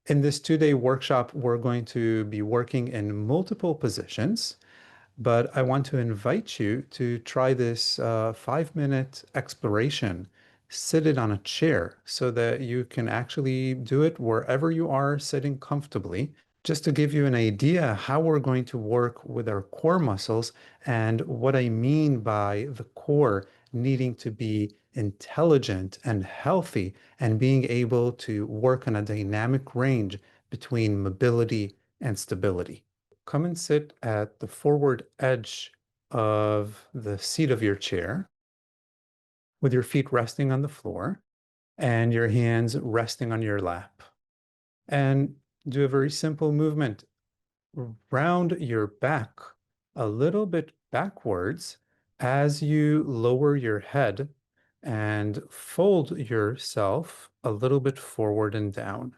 In this 2-day workshop, we're going to be working in multiple positions, but I want to invite you to try this 5-minute exploration seated on a chair so that you can actually do it wherever you are sitting comfortably. Just to give you an idea how we're going to work with our core muscles and what I mean by the core needing to be intelligent and healthy and being able to work on a dynamic range between mobility and stability. Come and sit at the forward edge of the seat of your chair with your feet resting on the floor and your hands resting on your lap. And do a very simple movement. Round your back a little bit backwards as you lower your head and fold yourself a little bit forward and down.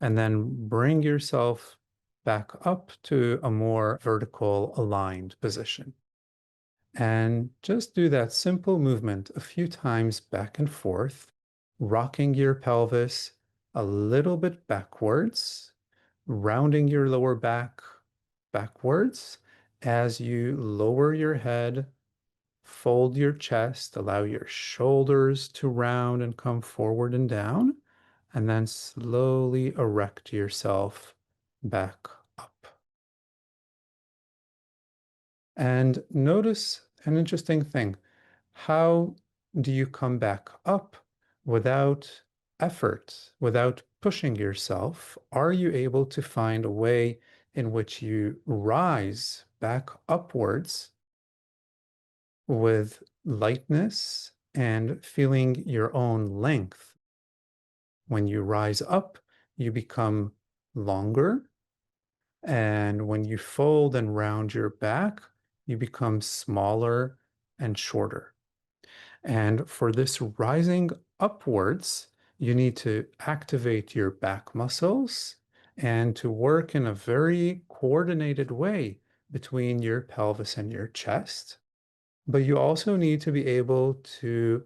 And then bring yourself back up to a more vertical aligned position. And just do that simple movement a few times back and forth, rocking your pelvis a little bit backwards, rounding your lower back backwards as you lower your head, fold your chest, allow your shoulders to round and come forward and down, and then slowly erect yourself back up. And notice an interesting thing. How do you come back up without effort, without pushing yourself? Are you able to find a way in which you rise back upwards with lightness and feeling your own length? When you rise up, you become longer. And when you fold and round your back, you become smaller and shorter. And for this rising upwards, you need to activate your back muscles and to work in a very coordinated way between your pelvis and your chest. But you also need to be able to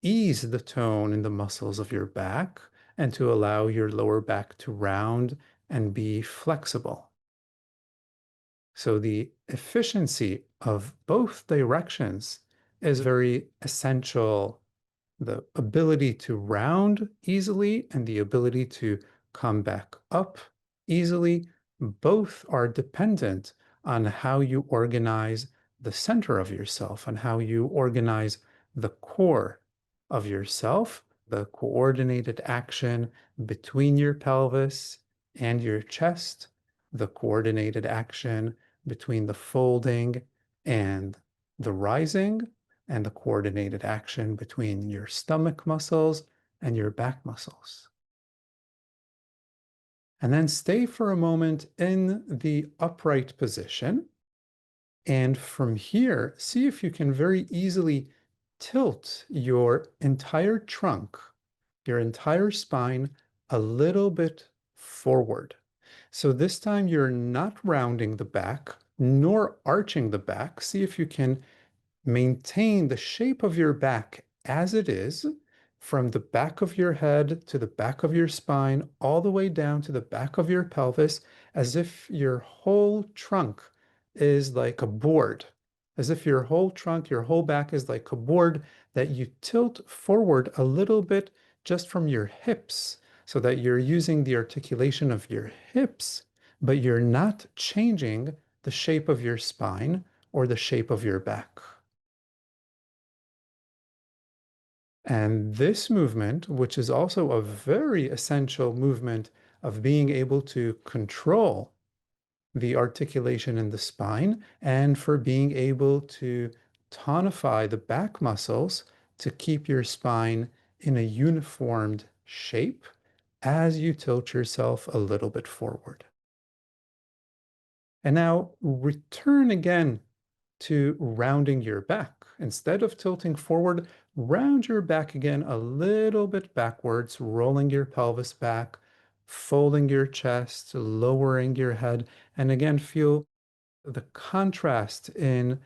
ease the tone in the muscles of your back and to allow your lower back to round and be flexible. So the efficiency of both directions is very essential. The ability to round easily and the ability to come back up easily, both are dependent on how you organize the center of yourself and how you organize the core of yourself, the coordinated action between your pelvis and your chest, the coordinated action between the folding and the rising, and the coordinated action between your stomach muscles and your back muscles. And then stay for a moment in the upright position. And from here, see if you can very easily tilt your entire trunk, your entire spine, a little bit forward. So this time you're not rounding the back nor arching the back. See if you can maintain the shape of your back as it is from the back of your head to the back of your spine, all the way down to the back of your pelvis, as if your whole trunk is like a board, as if your whole trunk, your whole back is like a board that you tilt forward a little bit just from your hips so that you're using the articulation of your hips, but you're not changing the shape of your spine or the shape of your back. And this movement, which is also a very essential movement of being able to control the articulation in the spine and for being able to tonify the back muscles to keep your spine in a uniformed shape as you tilt yourself a little bit forward. And now return again to rounding your back. Instead of tilting forward, round your back again a little bit backwards, rolling your pelvis back, folding your chest, lowering your head, and again, feel the contrast in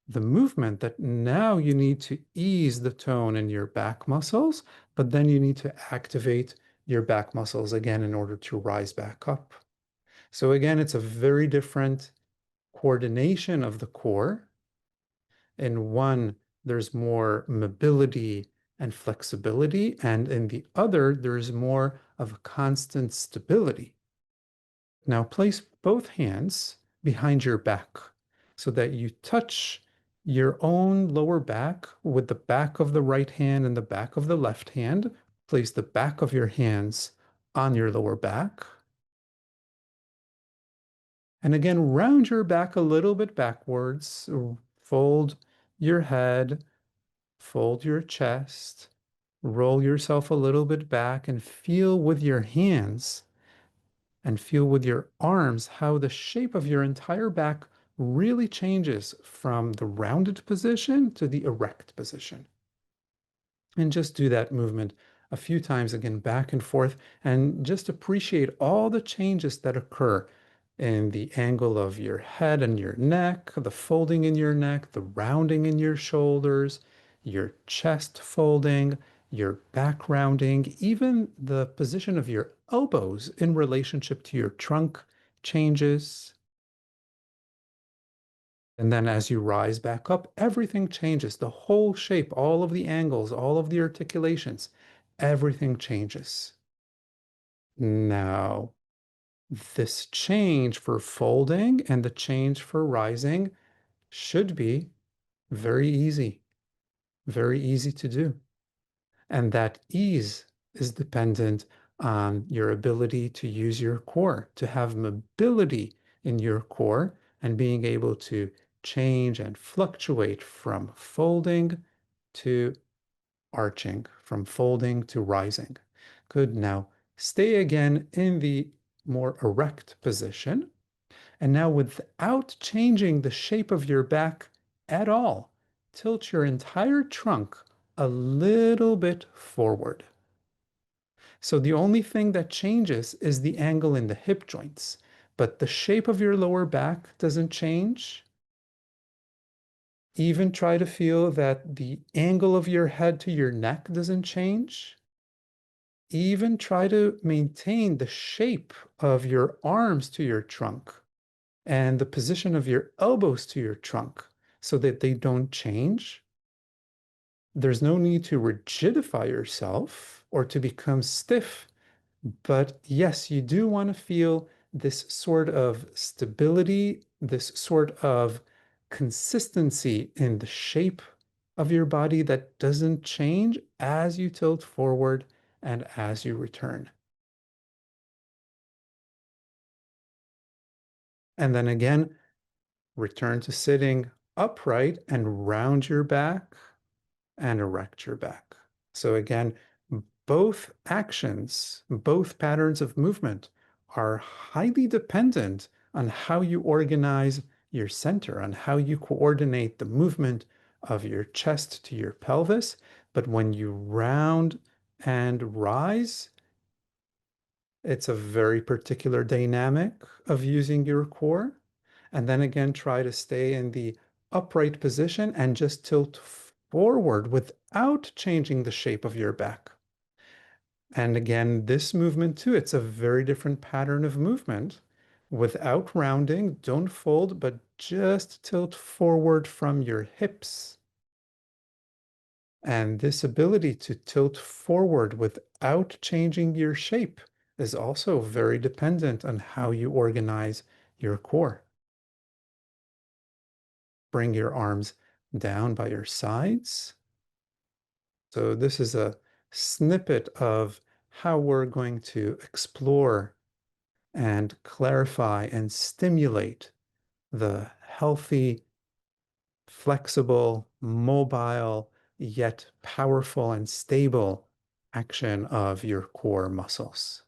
the movement that now you need to ease the tone in your back muscles, but then you need to activate your back muscles again in order to rise back up. So again, it's a very different coordination of the core. In one, there's more mobility and flexibility, and in the other, there's more of a constant stability. Now place both hands behind your back so that you touch your own lower back with the back of the right hand and the back of the left hand. Place the back of your hands on your lower back. And again, round your back a little bit backwards. Fold your head, fold your chest, roll yourself a little bit back and feel with your hands and feel with your arms how the shape of your entire back really changes from the rounded position to the erect position. And just do that movement a few times again, back and forth, and just appreciate all the changes that occur in the angle of your head and your neck, the folding in your neck, the rounding in your shoulders, your chest folding, your back rounding, even the position of your elbows in relationship to your trunk changes. And then as you rise back up, everything changes. The whole shape, all of the angles, all of the articulations, everything changes. Now, this change for folding and the change for rising should be very easy to do. And that ease is dependent on your ability to use your core, to have mobility in your core and being able to change and fluctuate from folding to arching, from folding to rising. Good. Now stay again in the more erect position. And now without changing the shape of your back at all, tilt your entire trunk a little bit forward. So the only thing that changes is the angle in the hip joints, but the shape of your lower back doesn't change. Even try to feel that the angle of your head to your neck doesn't change. Even try to maintain the shape of your arms to your trunk and the position of your elbows to your trunk so that they don't change. There's no need to rigidify yourself or to become stiff, but yes, you do want to feel this sort of stability, this sort of consistency in the shape of your body that doesn't change as you tilt forward and as you return. And then again, return to sitting upright and round your back and erect your back. So again, both actions, both patterns of movement are highly dependent on how you organize your center, on how you coordinate the movement of your chest to your pelvis. But when you round and rise, it's a very particular dynamic of using your core. And then again, try to stay in the upright position and just tilt forward without changing the shape of your back. And again, this movement too, it's a very different pattern of movement. Without rounding, don't fold, but just tilt forward from your hips. And this ability to tilt forward without changing your shape is also very dependent on how you organize your core. Bring your arms down by your sides. So this is a snippet of how we're going to explore and clarify and stimulate the healthy, flexible, mobile, yet powerful and stable action of your core muscles.